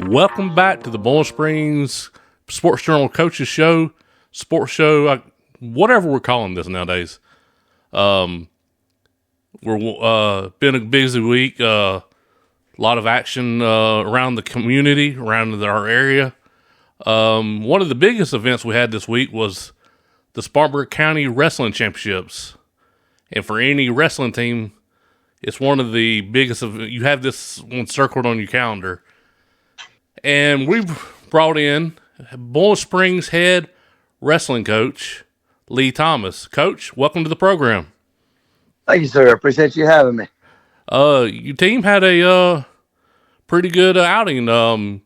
Welcome back to the Bowling Springs Sports Journal Coaches Show, sports show, whatever we're calling this nowadays. We're been a busy week. A lot of action around the community, around our area. One of the biggest events we had this week was the Spartanburg County Wrestling Championships. And for any wrestling team, it's one of the biggest. You have this one circled on your calendar. And we've brought in Bowling Springs head wrestling coach, Lee Thomas. Coach, welcome to the program. Thank you, sir. Appreciate you having me. Your team had a pretty good outing.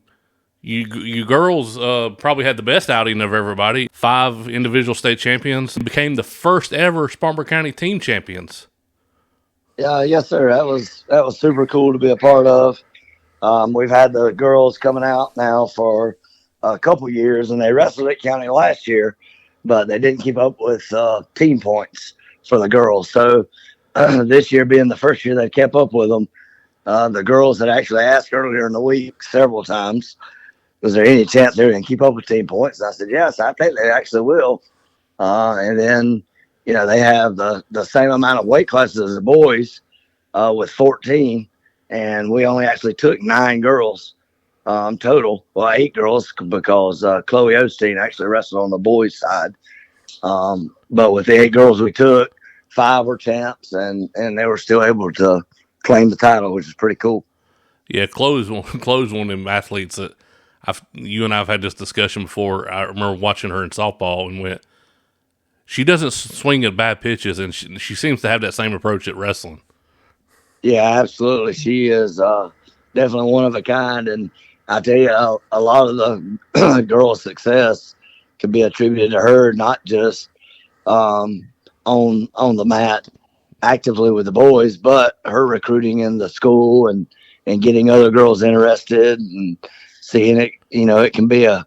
You girls probably had the best outing of everybody. 5 individual state champions, became the first ever Spartanburg County team champions. Yes, sir. That was super cool to be a part of. We've had the girls coming out now for a couple years, and they wrestled at county last year, but they didn't keep up with team points for the girls. So this year being the first year they kept up with them, the girls had actually asked earlier in the week several times, was there any chance they can keep up with team points? And I said, yes, I think they actually will. And then, they have the same amount of weight classes as the boys with 14. And we only actually took 9 girls total. Well, 8 girls because Chloe Osteen actually wrestled on the boys' side. But with the 8 girls we took, 5 were champs, and they were still able to claim the title, which is pretty cool. Yeah, Chloe's one of them athletes that you and I have had this discussion before. I remember watching her in softball and went, she doesn't swing at bad pitches, and she seems to have that same approach at wrestling. Yeah, absolutely. She is definitely one of a kind. And I tell you, a lot of the girls' success can be attributed to her, not just on the mat actively with the boys, but her recruiting in the school and getting other girls interested and seeing it. It can be a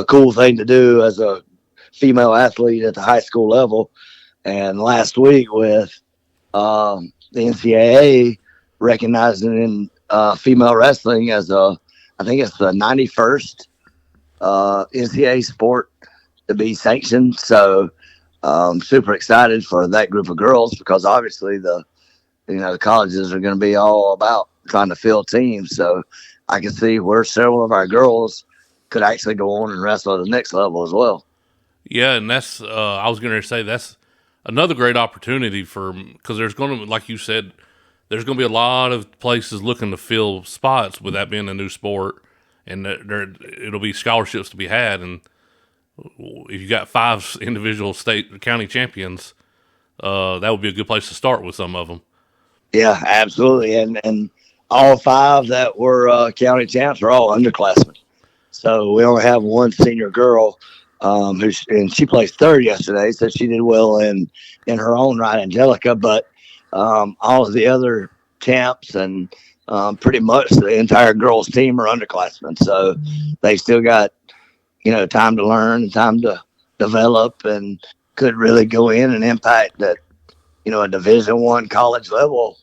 cool thing to do as a female athlete at the high school level. And last week with the NCAA recognizing female wrestling as I think it's the 91st NCAA sport to be sanctioned. So I'm super excited for that group of girls because obviously the colleges are going to be all about trying to fill teams. So I can see where several of our girls could actually go on and wrestle at the next level as well. Yeah, and that's I was going to say that's another great opportunity because there's going to, like you said, there's going to be a lot of places looking to fill spots with that being a new sport, and it'll be scholarships to be had. And if you got 5 individual state county champions, that would be a good place to start with some of them. Yeah, absolutely. And all 5 that were county champs are all underclassmen. So we only have one senior girl and she placed 3rd yesterday, so she did well in her own right, Angelica. But all of the other champs and pretty much the entire girls team are underclassmen. So they still got, time to learn and time to develop and could really go in and impact that, a Division I college level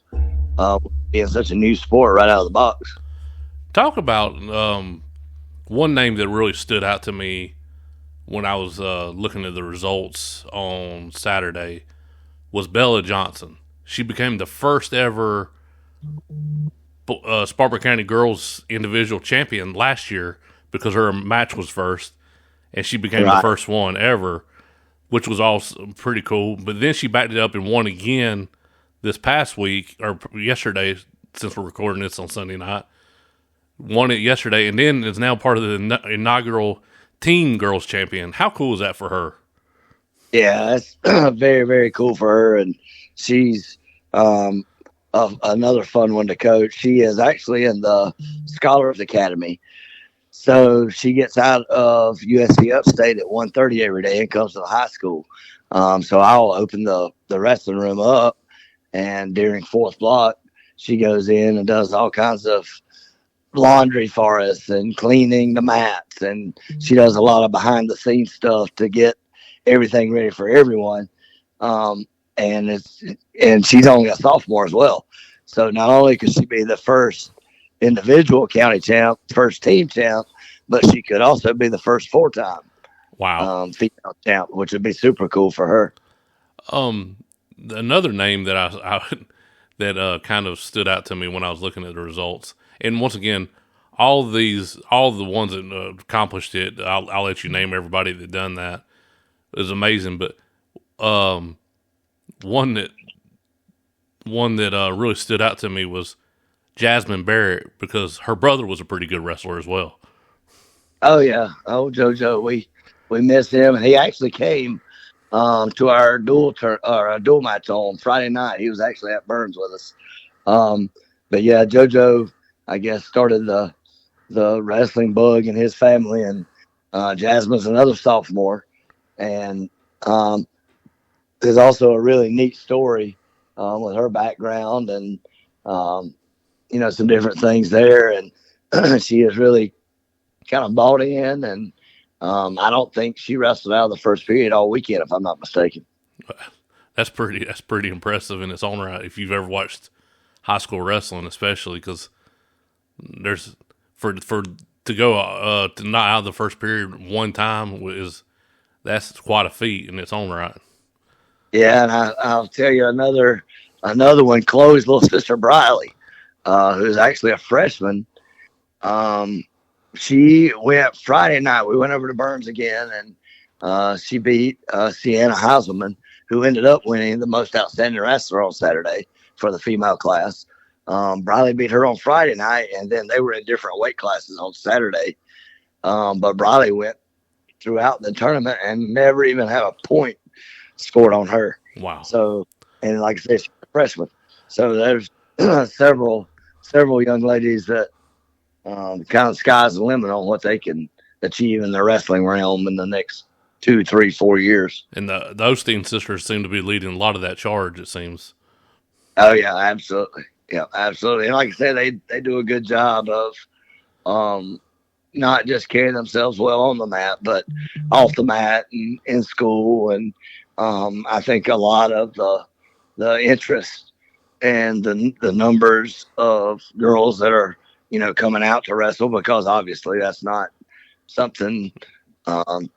being such a new sport right out of the box. Talk about one name that really stood out to me when I was looking at the results on Saturday was Bella Johnson. She became the first ever Spartanburg County girls individual champion last year because her match was first, and she became the first one ever, which was also pretty cool. But then she backed it up and won again this past week, or yesterday, since we're recording this on Sunday night. Won it yesterday, and then is now part of the inaugural teen girls champion. How cool is that for her? Yeah, that's very, very cool for her, and she's another fun one to coach. She is actually in the Scholars Academy. So she gets out of USC Upstate at 1:30 every day and comes to the high school. So I'll open the wrestling room up, and during 4th block, she goes in and does all kinds of laundry for us and cleaning the mats. And she does a lot of behind the scenes stuff to get everything ready for everyone. And she's only a sophomore as well. So not only could she be the first individual county champ, first team champ, but she could also be the first 4-time female champ, which would be super cool for her. Another name that I that kind of stood out to me when I was looking at the results, and once again, all the ones that accomplished it, I'll let you name everybody that done that. It was amazing, but one that really stood out to me was Jasmine Barrett, because her brother was a pretty good wrestler as well. Oh yeah, JoJo, we miss him, and he actually came to our dual match on Friday night. He was actually at Burns with us. But yeah, JoJo, I guess, started the wrestling bug in his family, and Jasmine's another sophomore, and there's also a really neat story with her background, and some different things there, and she is really kind of bought in, and I don't think she wrestled out of the first period all weekend, if I'm not mistaken. That's pretty impressive in its own right. If you've ever watched high school wrestling, especially, because there's to go to not out of the first period one time that's quite a feat in its own right. Yeah, and I'll tell you another one. Chloe's little sister Briley, who's actually a freshman. She went Friday night. We went over to Burns again, and she beat Sienna Heiselman, who ended up winning the most outstanding wrestler on Saturday for the female class. Briley beat her on Friday night, and then they were in different weight classes on Saturday. But Briley went throughout the tournament and never even had a point scored on her. Wow. So, and like I said, she's a freshman. So there's several young ladies that kind of sky's the limit on what they can achieve in the wrestling realm in the next 2, 3, 4 years. And the Osteen sisters seem to be leading a lot of that charge, it seems. Oh yeah, absolutely. Yeah, absolutely. And like I said, they do a good job of not just carrying themselves well on the mat, but off the mat and in school. And I think a lot of the interest and the numbers of girls that are coming out to wrestle, because obviously that's not something that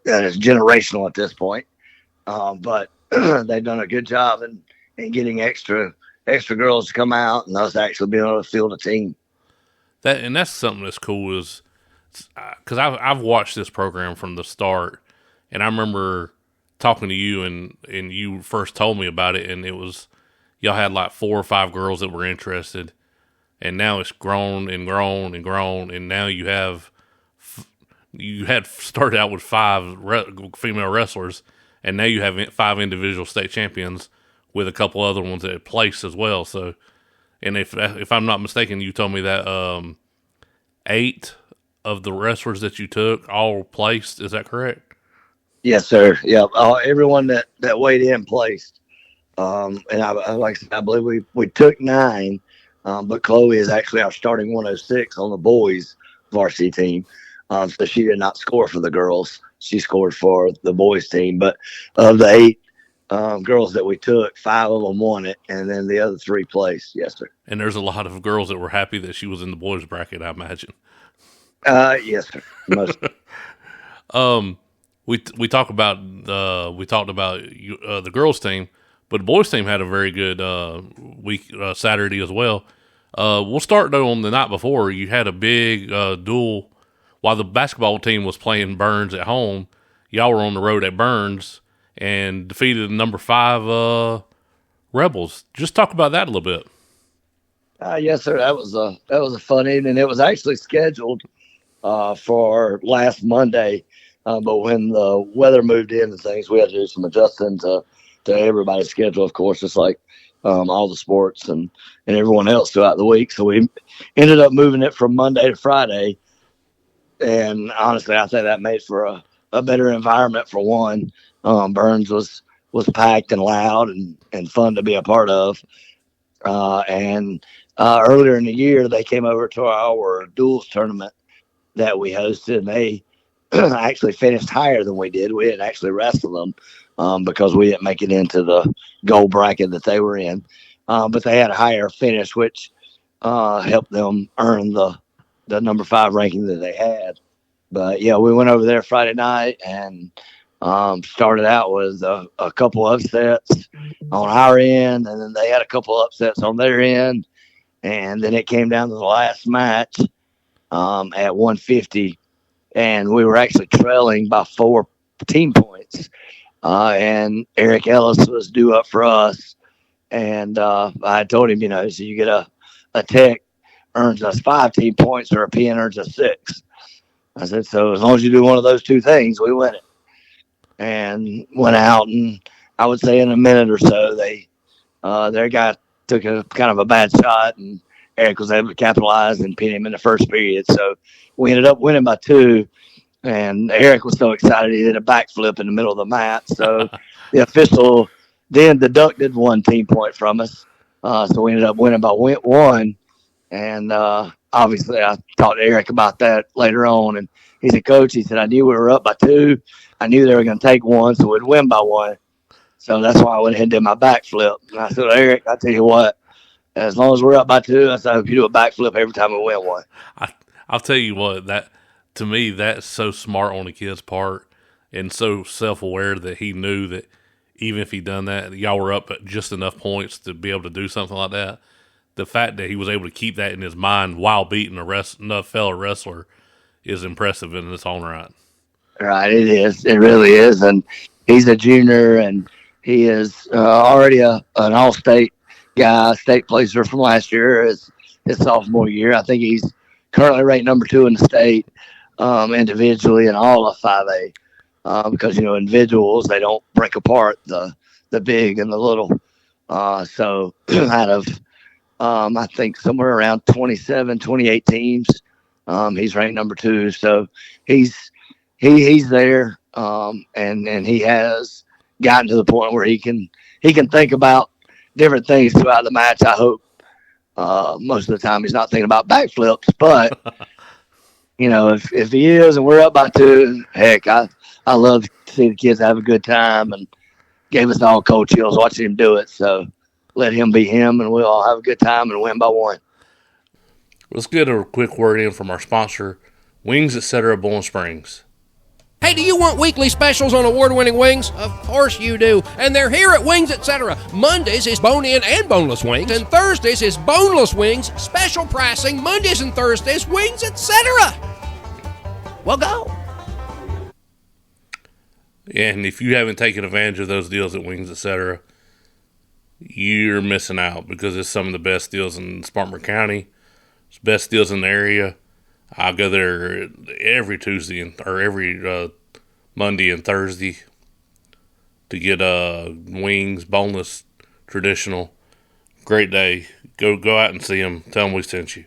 is generational at this point. But they've done a good job in getting extra girls to come out, and us actually being able to field a team. That's something that's cool, is because I've watched this program from the start, and I remember talking to you and you first told me about it, and it was y'all had like 4 or 5 girls that were interested, and now it's grown and grown and grown, and now you had started out with 5 female wrestlers, and now you have 5 individual state champions with a couple other ones that placed as well. So, and if I'm not mistaken, you told me that 8 of the wrestlers that you took all placed. Is that correct? Yes, sir. Yeah, everyone that weighed in placed. And like I said, I believe we took 9, but Chloe is actually our starting 106 on the boys varsity team. So she did not score for the girls. She scored for the boys team. But of the 8 girls that we took, 5 of them won it, and then the other 3 placed. Yes, sir. And there's a lot of girls that were happy that she was in the boys bracket, I imagine. Yes, sir. Most. We talked about the girls team, but the boys team had a very good week Saturday as well. We'll start though on the night before. You had a big duel while the basketball team was playing Burns at home. Y'all were on the road at Burns and defeated the number 5 Rebels. Just talk about that a little bit. Yes, sir. That was a fun evening. It was actually scheduled for last Monday, but when the weather moved in and things, we had to do some adjusting to everybody's schedule. Of course, just like all the sports and everyone else throughout the week. So we ended up moving it from Monday to Friday, and honestly, I think that made for a better environment for one. Burns was packed and loud and fun to be a part of. And earlier in the year, they came over to our duels tournament that we hosted, and they actually finished higher than we did. We didn't actually wrestle them because we didn't make it into the goal bracket that they were in. But they had a higher finish, which helped them earn the number 5 ranking that they had. But yeah, we went over there Friday night and started out with a couple upsets on our end, and then they had a couple upsets on their end, and then it came down to the last match at 150, and we were actually trailing by 4 team points. And Eric Ellis was due up for us, and I told him, so you get a tech earns us 5 team points, or a PN earns us 6. I said, so as long as you do one of those 2 things, we win it. And went out, and I would say in a minute or so, their guy took a kind of a bad shot, and Eric was able to capitalize and pin him in the first period. So we ended up winning by 2. And Eric was so excited he did a backflip in the middle of the mat. So the official then deducted 1 team point from us. So we ended up winning by 1. And obviously, I talked to Eric about that later on. And he said, Coach, he said, I knew we were up by 2. I knew they were going to take 1, so we'd win by 1. So that's why I went ahead and did my backflip. And I said, Eric, I tell you what, as long as we're up by 2, I said, I hope you do a backflip every time we win 1. I'll tell you what, that to me, that's so smart on the kid's part and so self-aware that he knew that even if he done that, y'all were up at just enough points to be able to do something like that. The fact that he was able to keep that in his mind while beating another fellow wrestler is impressive in its own right. Right, it is. It really is. And he's a junior, and he is already an all-state guy, state placer from last year, his sophomore year. I think he's currently ranked number 2 in the state individually in all of 5A. Because, individuals, they don't break apart the big and the little. So out of, I think, somewhere around 27, 28 teams, he's ranked number 2. So he's there, and he has gotten to the point where he can think about different things throughout the match. I hope most of the time he's not thinking about backflips, but if he is and we're up by 2, heck, I love to see the kids have a good time, and gave us all cold chills watching him do it. So let him be him, and we'll all have a good time and win by 1. Let's get a quick word in from our sponsor, Wings Etc. Bowling Springs. Hey, do you want weekly specials on award-winning wings? Of course you do. And they're here at Wings Etc. Mondays is bone-in and boneless wings, and Thursdays is boneless wings. Special pricing, Mondays and Thursdays, Wings Etc. Well, go. And if you haven't taken advantage of those deals at Wings Etc., you're missing out, because it's some of the best deals in Spartanburg County. It's best deals in the area. I go there every Tuesday or every Monday and Thursday to get wings, boneless, traditional. Great day. Go out and see him. Tell him we sent you.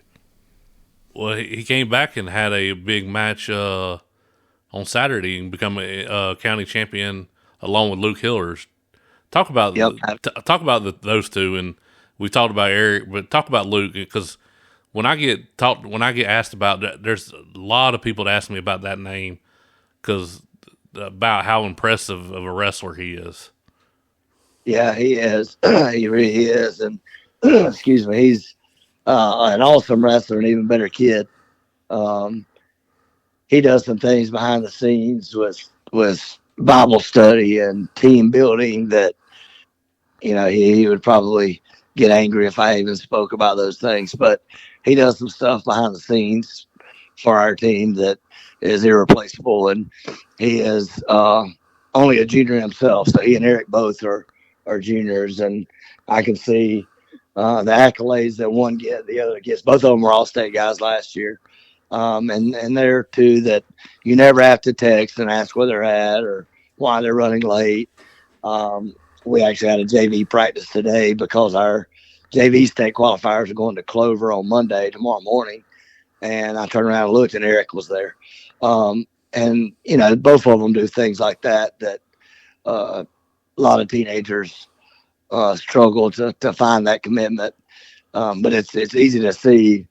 Well, he came back and had a big match on Saturday and become a county champion along with Luke Hillers. Talk about those 2, and we talked about Eric, but talk about Luke, because when I get asked about that, there's a lot of people that ask me about that name, because about how impressive of a wrestler he is. Yeah, he is. He really is, and excuse me, he's an awesome wrestler, an even better kid. He does some things behind the scenes with Bible study and team building that he would probably get angry if I even spoke about those things, but he does some stuff behind the scenes for our team that is irreplaceable. And he is only a junior himself. So he and Eric both are juniors. And I can see the accolades that one gets, the other gets. Both of them were all-state guys last year. And they're 2 that you never have to text and ask where they're at or why they're running late. We actually had a JV practice today because our JV state qualifiers are going to Clover on tomorrow morning. And I turned around and looked, and Eric was there. And, both of them do things like that a lot of teenagers struggle to find that commitment. But it's easy to see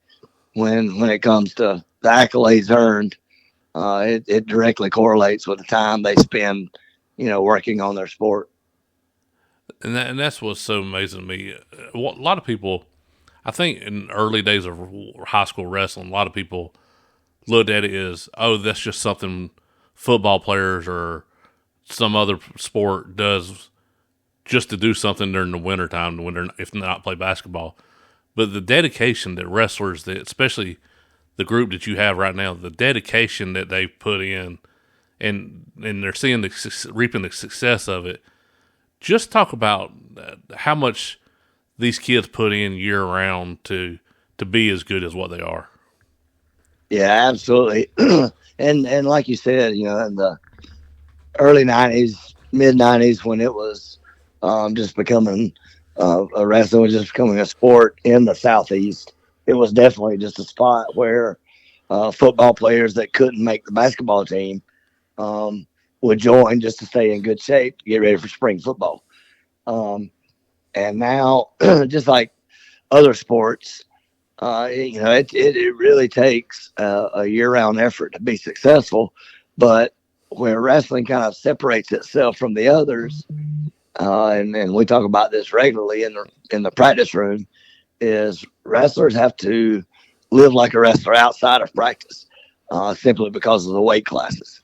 when it comes to the accolades earned. It directly correlates with the time they spend, working on their sport. And that's what's so amazing to me. A lot of people, I think in early days of high school wrestling, a lot of people looked at it as, oh, that's just something football players or some other sport does just to do something during the wintertime when they're, if not play basketball. But the dedication that wrestlers, especially the group that you have right now, the dedication that they put in, and they're seeing reaping the success of it. Just talk about how much these kids put in year round to be as good as what they are. Yeah, absolutely. and like you said, in the early 90s, mid 90s, when it was just becoming a wrestling was just becoming a sport in the Southeast, it was definitely just a spot where football players that couldn't make the basketball team would join just to stay in good shape to get ready for spring football. And now, just like other sports, it really takes a year-round effort to be successful. But where wrestling kind of separates itself from the others, and we talk about this regularly in the practice room, is wrestlers have to live like a wrestler outside of practice, simply because of the weight classes.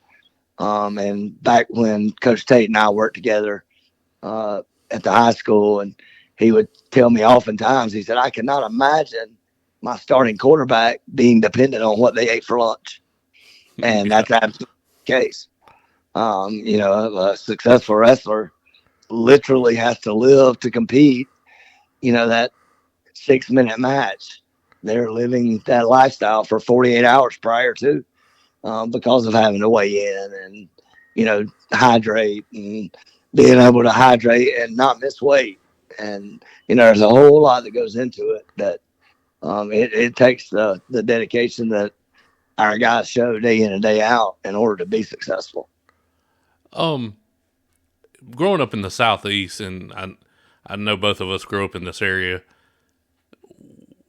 And back when Coach Tate and I worked together at the high school, and he would tell me oftentimes, he said, I cannot imagine my starting quarterback being dependent on what they ate for lunch. And that's absolutely the case. A successful wrestler literally has to live to compete, that 6-minute match. They're living that lifestyle for 48 hours prior to, because of having to weigh in and, hydrate and being able to hydrate and not miss weight. And, there's a whole lot that goes into it that it takes the dedication that our guys show day in and day out in order to be successful. Growing up in the Southeast, and I know both of us grew up in this area,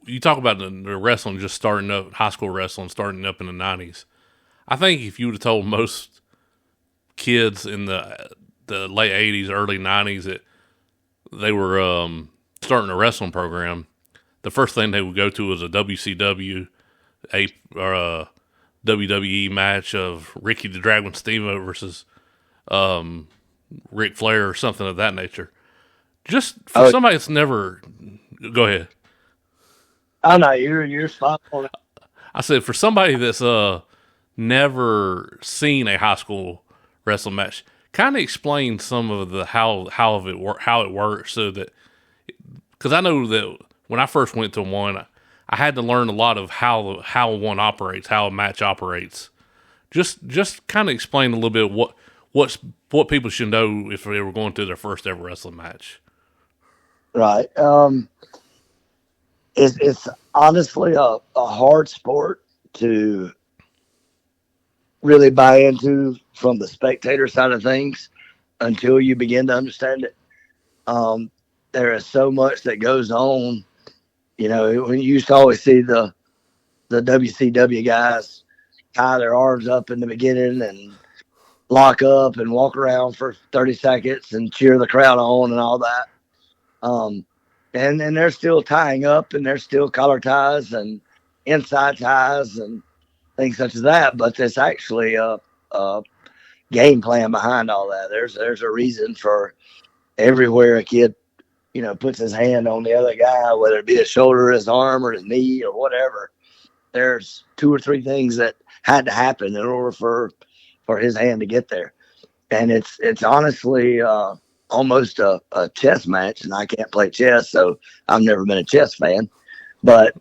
you talk about the wrestling just starting up, high school wrestling starting up in the 90s. I think if you would have told most kids in the late 80s, early 90s that they were starting a wrestling program, the first thing they would go to was a WCW or a WWE match of Ricky the Dragon Steamboat versus Ric Flair or something of that nature. Just for somebody that's never... Go ahead. Oh, no, you're spot on. I said, for somebody that's never seen a high school wrestling match, kind of explain some of the how it works, so that, because I know that when I first went to one, I had to learn a lot of how one operates, how a match operates. Just kind of explain a little bit what people should know if they were going to their first ever wrestling match. Right. It's honestly a hard sport to really buy into from the spectator side of things until you begin to understand it. There is so much that goes on. When you used to always see the WCW guys tie their arms up in the beginning and lock up and walk around for 30 seconds and cheer the crowd on and all that. And they're still tying up, and there's still collar ties and inside ties and things such as that. But there's actually a game plan behind all that. There's a reason for everywhere a kid, puts his hand on the other guy, whether it be his shoulder, his arm, or his knee, or whatever. There's 2 or 3 things that had to happen in order for his hand to get there. And it's honestly almost a chess match, and I can't play chess, so I've never been a chess fan. But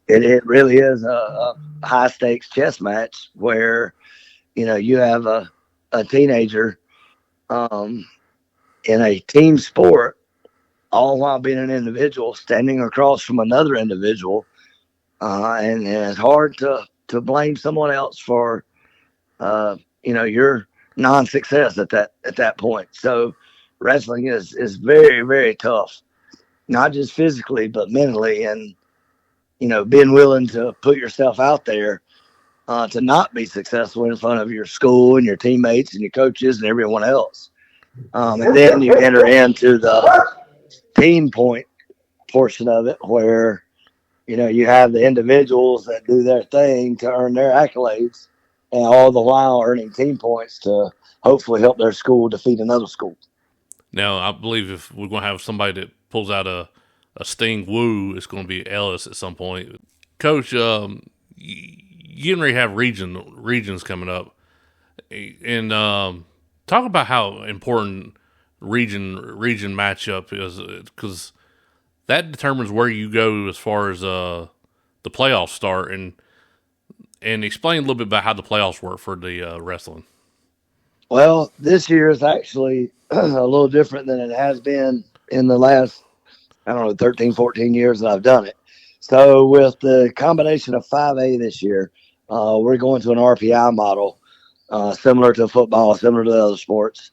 it really is a high stakes chess match where, you have a teenager in a team sport, all while being an individual standing across from another individual. And it's hard to blame someone else for, your non-success at that point. So wrestling is very, very tough, not just physically, but mentally. And, being willing to put yourself out there to not be successful in front of your school and your teammates and your coaches and everyone else. And then you enter into the team point portion of it, where you have the individuals that do their thing to earn their accolades, and all the while earning team points to hopefully help their school defeat another school. Now, I believe if we're going to have somebody that pulls out a Sting Woo, it's going to be Ellis at some point. Coach, you getting ready to have regions coming up, and talk about how important region matchup is, because that determines where you go as far as the playoffs start, and explain a little bit about how the playoffs work for the wrestling. Well, this year is actually a little different than it has been in the last, 13, 14 years that I've done it. So with the combination of 5A this year, we're going to an RPI model, similar to football, similar to the other sports,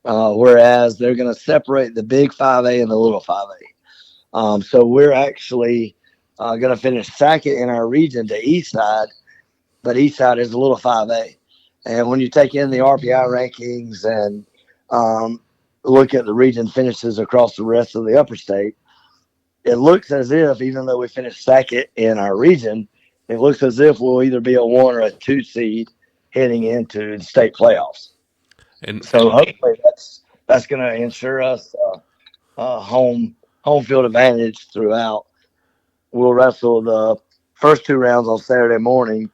whereas they're going to separate the big 5A and the little 5A. So we're actually going to finish second in our region to East Side, but East Side is a little 5A. And when you take in the RPI rankings and look at the region finishes across the rest of the upper state, it looks as if, even though we finished second in our region, it looks as if we'll either be a 1 or a 2 seed heading into the state playoffs. And so hopefully that's going to ensure us home field advantage throughout. We'll wrestle the first 2 rounds on Saturday morning,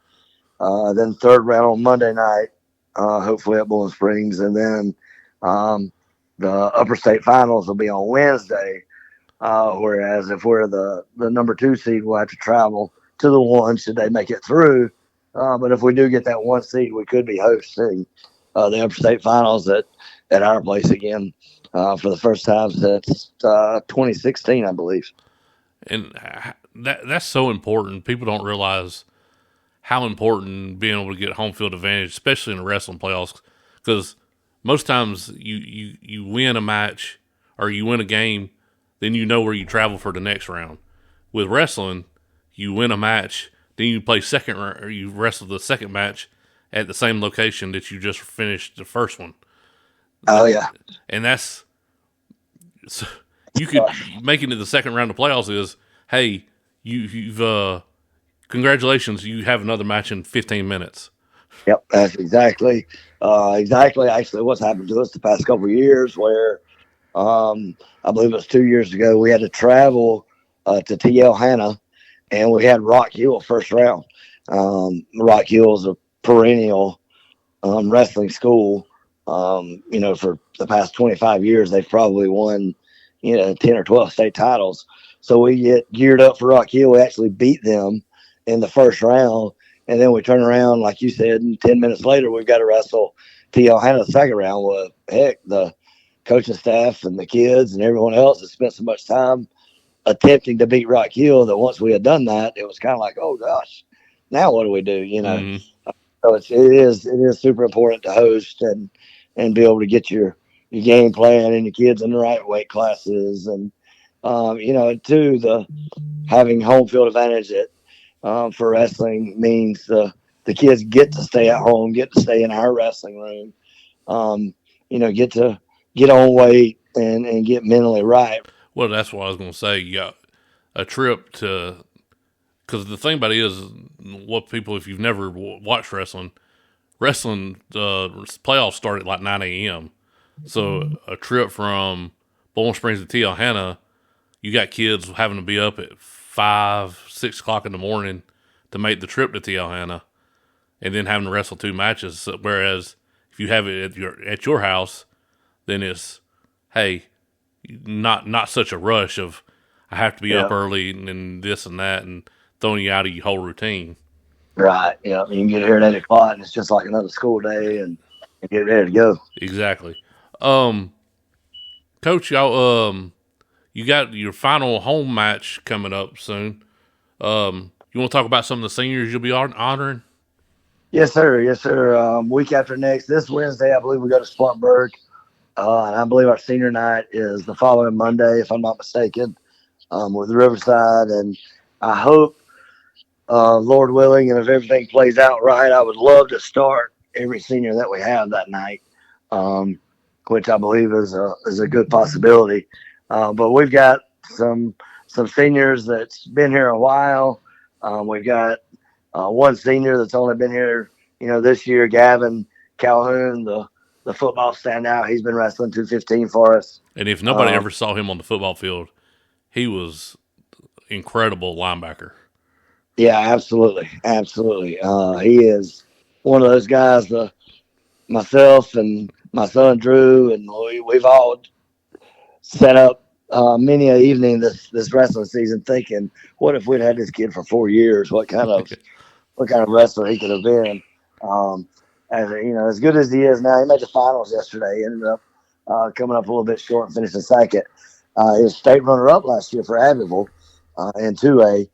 then third round on Monday night, hopefully at Bowling Springs, and then the upper state finals will be on Wednesday. Whereas if we're the number 2 seed, we'll have to travel to the 1 should they make it through. But if we do get that 1 seed, we could be hosting the upper state finals at our place again for the first time since 2016, I believe. And that's so important. People don't realize how important being able to get home field advantage, especially in the wrestling playoffs, because most times you win a match or you win a game, then you know where you travel for the next round. With wrestling, you win a match, then you play second, or you wrestle the second match at the same location that you just finished the first one. Oh yeah, and that's so you could making it the second round of playoffs is, hey, you've congratulations, you have another match in 15 minutes. Yep, that's exactly actually what's happened to us the past couple of years, where I believe it was 2 years ago, we had to travel to TL Hanna, and we had Rock Hill first round. Rock Hill is a perennial wrestling school. For the past 25 years, they've probably won 10 or 12 state titles. So we get geared up for Rock Hill. We actually beat them in the first round, and then we turn around, like you said, and 10 minutes later, we've got to wrestle TL Hanna the second round. Well, heck, the coaching staff and the kids and everyone else has spent so much time attempting to beat Rock Hill that once we had done that, it was kind of like, oh gosh, now what do we do? Mm-hmm. So it is super important to host and be able to get your game plan and your kids in the right weight classes, and having home field advantage for wrestling means the kids get to stay at home, get to stay in our wrestling room, get to get on weight and get mentally right. Well, that's what I was going to say. You got a trip to, because the thing about it is, what people, if you've never watched wrestling playoffs start at like 9 a.m. So a trip from Bowling Springs to TL Hanna, you got kids having to be up at 5, 6 o'clock in the morning to make the trip to TL Hanna, and then having to wrestle 2 matches. Whereas if you have it at your house, then it's, hey, not such a rush of I have to be up early and this and that and throwing you out of your whole routine. Right. Yeah. You can get here at 8 o'clock and it's just like another school day and get ready to go. Exactly. Coach, y'all, you got your final home match coming up soon. You want to talk about some of the seniors you'll be honoring? Yes, sir. Yes, sir. Week after next, this Wednesday, I believe we go to Spartanburg. And I believe our senior night is the following Monday, if I'm not mistaken, with Riverside. And I hope, Lord willing, and if everything plays out right, I would love to start every senior that we have that night, which I believe is a good possibility. But we've got some some seniors that's been here a while. We've got one senior that's only been here, this year, Gavin Calhoun, the football standout. He's been wrestling 215 for us. And if nobody ever saw him on the football field, he was incredible linebacker. Yeah, absolutely. Absolutely. He is one of those guys, myself and my son Drew, and we've all set up many an evening this wrestling season thinking, what if we'd had this kid for 4 years? What kind of wrestler he could have been? As good as he is now, he made the finals yesterday. He ended up coming up a little bit short and finishing second. He was state runner-up last year for Abbeville in 2A.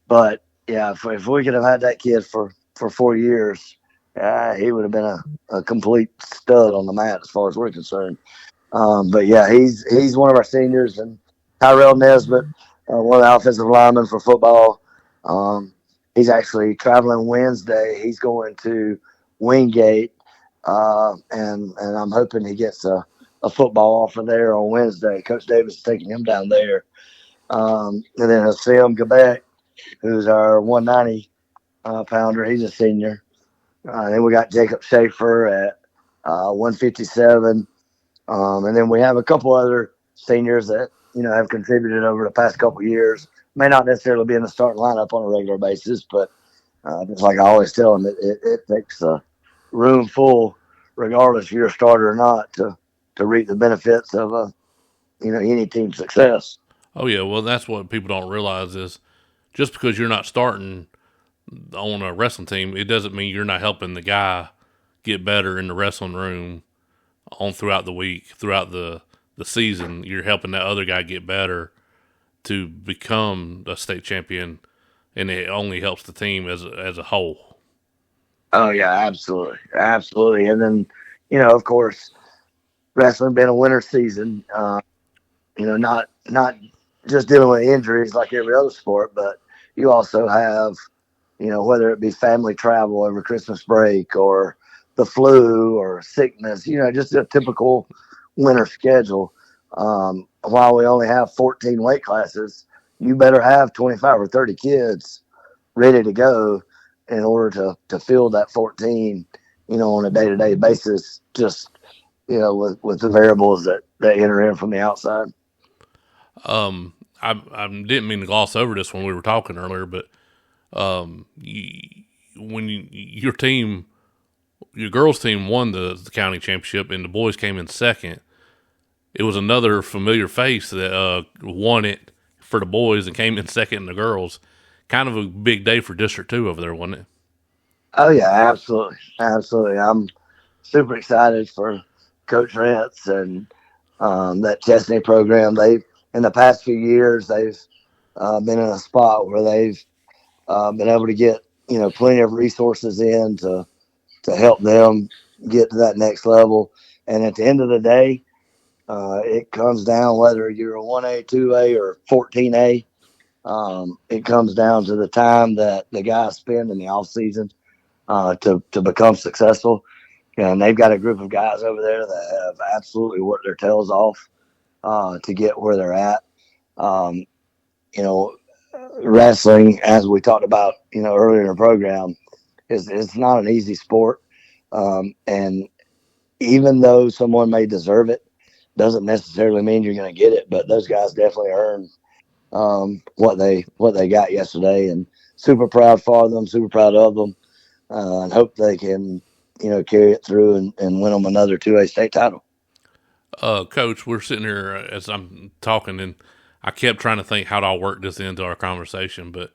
But yeah, if we could have had that kid for 4 years, he would have been a complete stud on the mat as far as we're concerned. But yeah, he's one of our seniors, and Tyrell Nesbitt, one of the offensive linemen for football. He's actually traveling Wednesday. He's going to Wingate, and I'm hoping he gets a football offer there on Wednesday. Coach Davis is taking him down there. And then Hassim Gabek, who's our 190 pounder. He's a senior. Then we got Jacob Schaefer at 157. And then we have a couple other seniors that, have contributed over the past couple of years. May not necessarily be in the starting lineup on a regular basis, but just like I always tell them, it takes a room full, regardless if you're a starter or not, to reap the benefits of any team's success. Oh yeah, well that's what people don't realize is just because you're not starting on a wrestling team, it doesn't mean you're not helping the guy get better in the wrestling room throughout the week, throughout the season. You're helping that other guy get better to become a state champion, and it only helps the team as a whole. Oh yeah, absolutely, absolutely. And then, of course, wrestling being a winter season, not just dealing with injuries like every other sport, but you also have, whether it be family travel over Christmas break or the flu or sickness, just a typical winter schedule. While we only have 14 weight classes, you better have 25 or 30 kids ready to go in order to fill that 14, on a day-to-day basis, just, with the variables that enter in from the outside. I didn't mean to gloss over this when we were talking earlier, but your team, your girls team won the county championship and the boys came in second, it was another familiar face that won it for the boys and came in second in the girls. Kind of a big day for District 2 over there, wasn't it? Oh, yeah, absolutely. Absolutely. I'm super excited for Coach Rentz and that Chesnee program. In the past few years, they've been in a spot where they've been able to get, plenty of resources in to help them get to that next level. And at the end of the day, it comes down whether you're a 1A, 2A, or 14A. It comes down to the time that the guys spend in the off season to become successful. And they've got a group of guys over there that have absolutely worked their tails off to get where they're at. Wrestling, as we talked about, earlier in the program, it's not an easy sport. And even though someone may deserve it, doesn't necessarily mean you're going to get it. But those guys definitely earned what they got yesterday, and super proud for them, super proud of them, and hope they can, carry it through and win them another 2A state title. Coach, we're sitting here as I'm talking, and I kept trying to think how do I work this into our conversation, but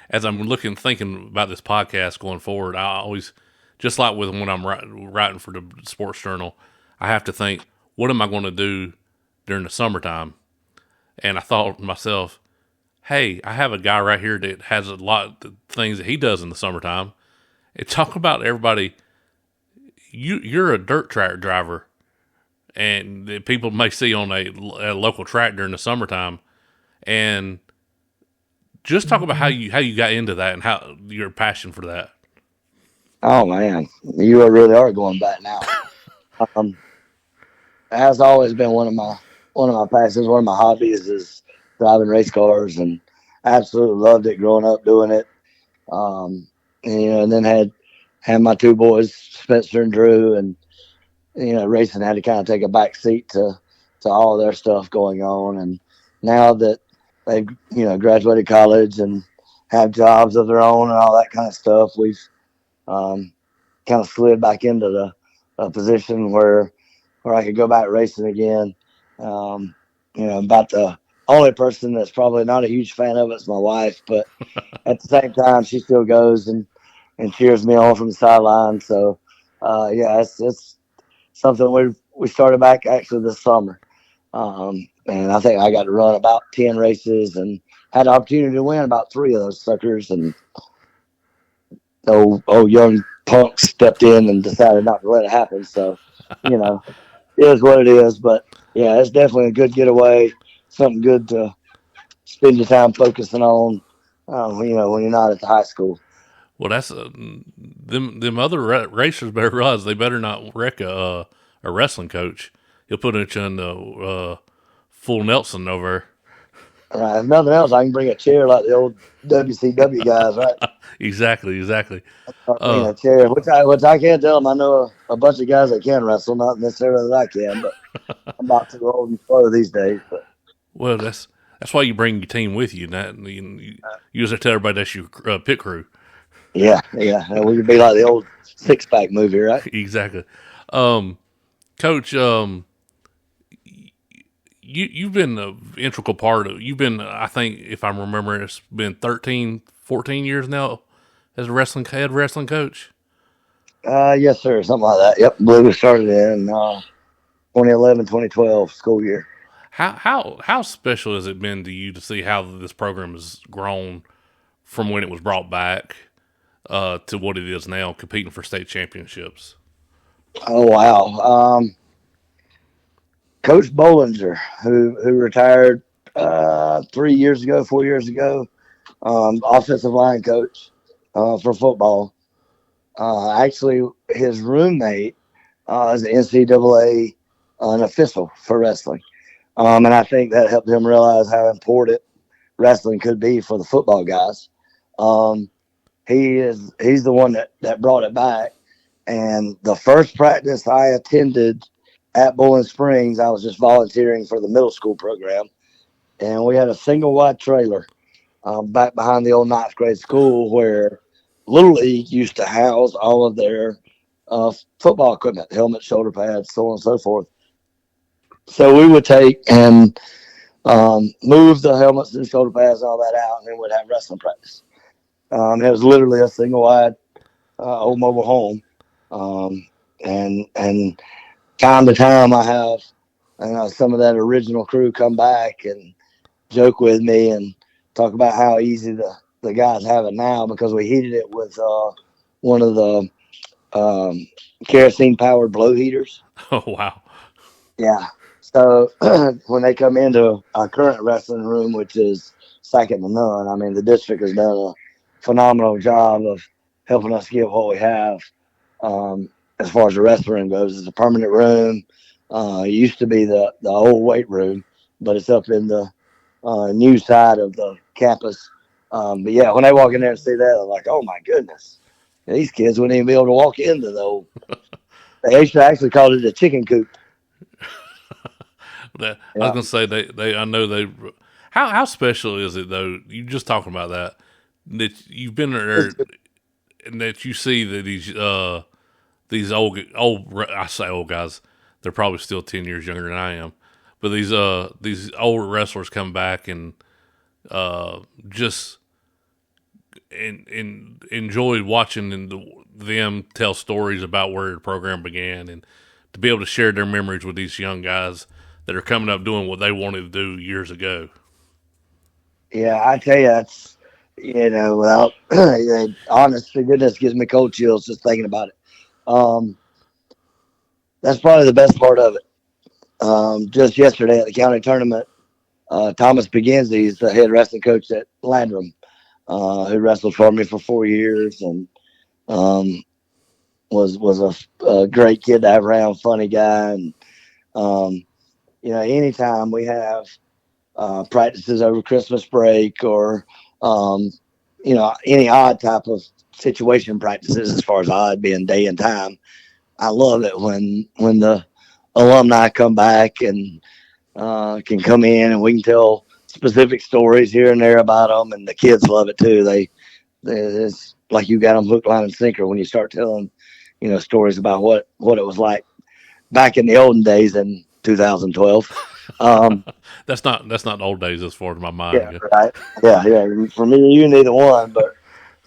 as I'm thinking about this podcast going forward, I always, just like with when I'm writing for the Sports Journal, I have to think, what am I going to do during the summertime? And I thought to myself, hey, I have a guy right here that has a lot of things that he does in the summertime. And talk about everybody. You're a dirt track driver, and that people may see on a local track during the summertime. And just talk about how you got into that and how your passion for that. Oh man, you really are going back now. It has always been one of one of my passions, one of my hobbies is driving race cars, and I absolutely loved it growing up doing it. Um, and then had my two boys, Spencer and Drew, and racing had to kind of take a back seat to all their stuff going on. And now that they've graduated college and have jobs of their own and all that kind of stuff, we've kind of slid back into the position where I could go back racing again. About the only person that's probably not a huge fan of it is my wife, but at the same time, she still goes and cheers me on from the sideline. So, it's something we started back actually this summer. And I think I got to run about 10 races and had the opportunity to win about 3 of those suckers. And old young punk stepped in and decided not to let it happen. So, it is what it is. But yeah, it's definitely a good getaway, something good to spend your time focusing on, when you're not at the high school. Well, that's them other racers better realize they better not wreck a wrestling coach. He'll put it in the full Nelson over. If nothing else, I can bring a chair like the old WCW guys, right? Exactly. Bring a chair, which I can't tell them. I know a bunch of guys that can wrestle, not necessarily that I can, but I'm about too old and slow these days. But. Well, that's why you bring your team with you. You usually tell everybody that's your pit crew. Yeah. We could be like the old Six Pack movie, right? Exactly. Coach, you've been an integral part of. You've been, I think, if I'm remembering, it's been 13, 14 years now as a head wrestling coach. Yes, sir. Something like that. Yep. We started in 2011, 2012 school year. How special has it been to you to see how this program has grown from when it was brought back to what it is now, competing for state championships? Oh, wow. Coach Bollinger, who retired 4 years ago, offensive line coach for football. Actually, his roommate is an NCAA an official for wrestling. And I think that helped him realize how important wrestling could be for the football guys. He's the one that brought it back. And the first practice I attended at Bowling Springs, I was just volunteering for the middle school program. And we had a single wide trailer back behind the old ninth grade school where Little League used to house all of their football equipment, helmets, shoulder pads, so on and so forth. So we would take and move the helmets and shoulder pads and all that out, and then we'd have wrestling practice. It was literally a single wide old mobile home. And time to time I have some of that original crew come back and joke with me and talk about how easy the guys have it now because we heated it with one of the kerosene powered blow heaters. Oh, wow. Yeah. So when they come into our current wrestling room, which is second to none, I mean, the district has done a phenomenal job of helping us get what we have. As far as the wrestling room goes, it's a permanent room. It used to be the old weight room, but it's up in the new side of the campus. But yeah, when they walk in there and see that, they're like, "Oh my goodness, these kids wouldn't even be able to walk into the old." They actually called it a chicken coop. I was gonna say they. I know they. How special is it though? You just talking about that you've been there and that you see that these old I say old guys, they're probably still 10 years younger than I am, but these older wrestlers come back and just enjoyed watching them tell stories about where the program began and to be able to share their memories with these young guys that are coming up doing what they wanted to do years ago. Yeah, I tell you, that's, without honest to goodness, gives me cold chills just thinking about it. That's probably the best part of it. Just yesterday at the county tournament, Thomas Beginzi is the head wrestling coach at Landrum, who wrestled for me for 4 years and was a great kid to have around, funny guy. And anytime we have practices over Christmas break or, any odd type of situation practices, as far as odd being day and time, I love it when the alumni come back and can come in and we can tell specific stories here and there about them, and the kids love it too. It's like you got them hook, line, and sinker when you start telling, stories about what it was like back in the olden days in 2012. That's not the old days as far as my mind. Yeah, right. Yeah. For me, you neither one, but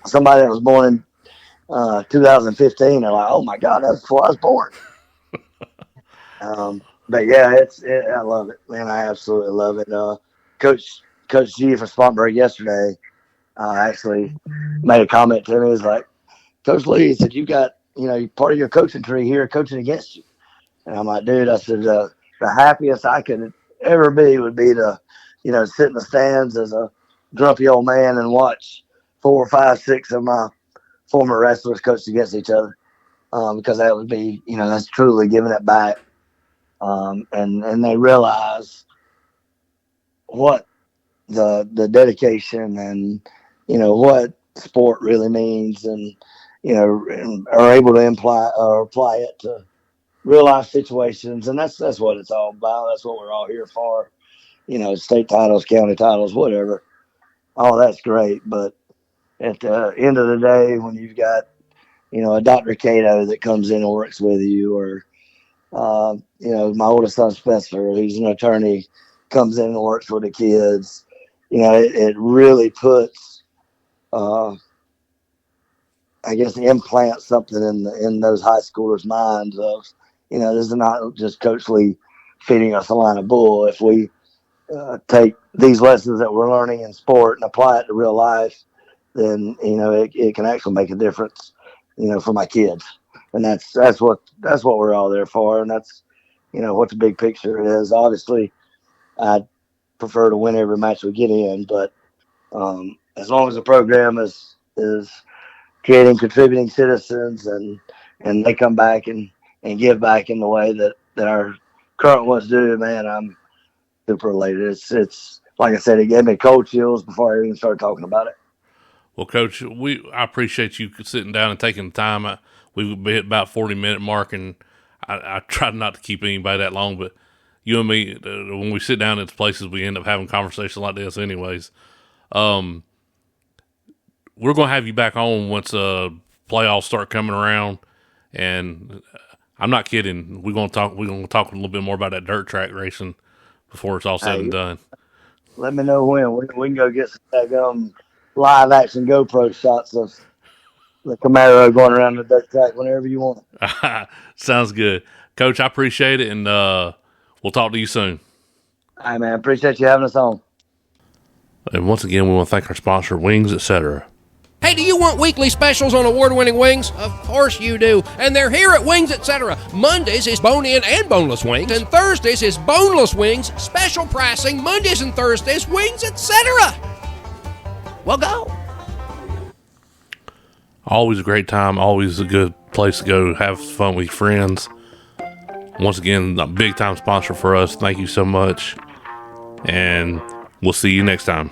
somebody that was born in 2015, they're like, oh my God, that's before I was born. But yeah, I love it, man. I absolutely love it. Coach G from Spartanburg yesterday actually made a comment to me. He was like, Coach Lee, he said, you got, part of your coaching tree here coaching against you. And I'm like, dude, I said, the happiest I could ever be would be to, sit in the stands as a grumpy old man and watch 4, 5, 6 of my former wrestlers coached against each other. Because that would be, that's truly giving it back. And they realize what the dedication and, what sport really means, and, and are able to apply it to real life situations. And that's what it's all about. That's what we're all here for. State titles, county titles, whatever. All that's great. But at the end of the day, when you've got, a Dr. Cato that comes in and works with you, or, my oldest son, Spencer, who's an attorney, comes in and works with the kids, it really puts, implants something in those high schoolers' minds of, this is not just Coach Lee feeding us a line of bull. If we take these lessons that we're learning in sport and apply it to real life, then, it can actually make a difference, for my kids. And that's what we're all there for. And that's, what the big picture is. Obviously, I'd prefer to win every match we get in, but as long as the program is creating contributing citizens and they come back and give back in the way that our current ones do, man, I'm super elated. It's like I said, it gave me cold chills before I even started talking about it. Well, Coach, I appreciate you sitting down and taking the time. We've hit about 40-minute mark, and I tried not to keep anybody that long, but you and me, when we sit down at the places, we end up having conversations like this anyways. We're going to have you back on once playoffs start coming around, and I'm not kidding. We're going to talk a little bit more about that dirt track racing before it's all said and done. Let me know when. We can go get some live action GoPro shots of the Camaro going around the dirt track whenever you want. Sounds good. Coach, I appreciate it, and we'll talk to you soon. All right, man. Appreciate you having us on. And once again, we want to thank our sponsor, Wings, Etc. Hey, do you want weekly specials on award-winning wings? Of course you do. And they're here at Wings, Etc. Mondays is bone-in and boneless wings, and Thursdays is boneless wings, special pricing, Mondays and Thursdays, Wings, Etc. Well, go. Always a great time. Always a good place to go have fun with your friends. Once again, a big-time sponsor for us. Thank you so much. And we'll see you next time.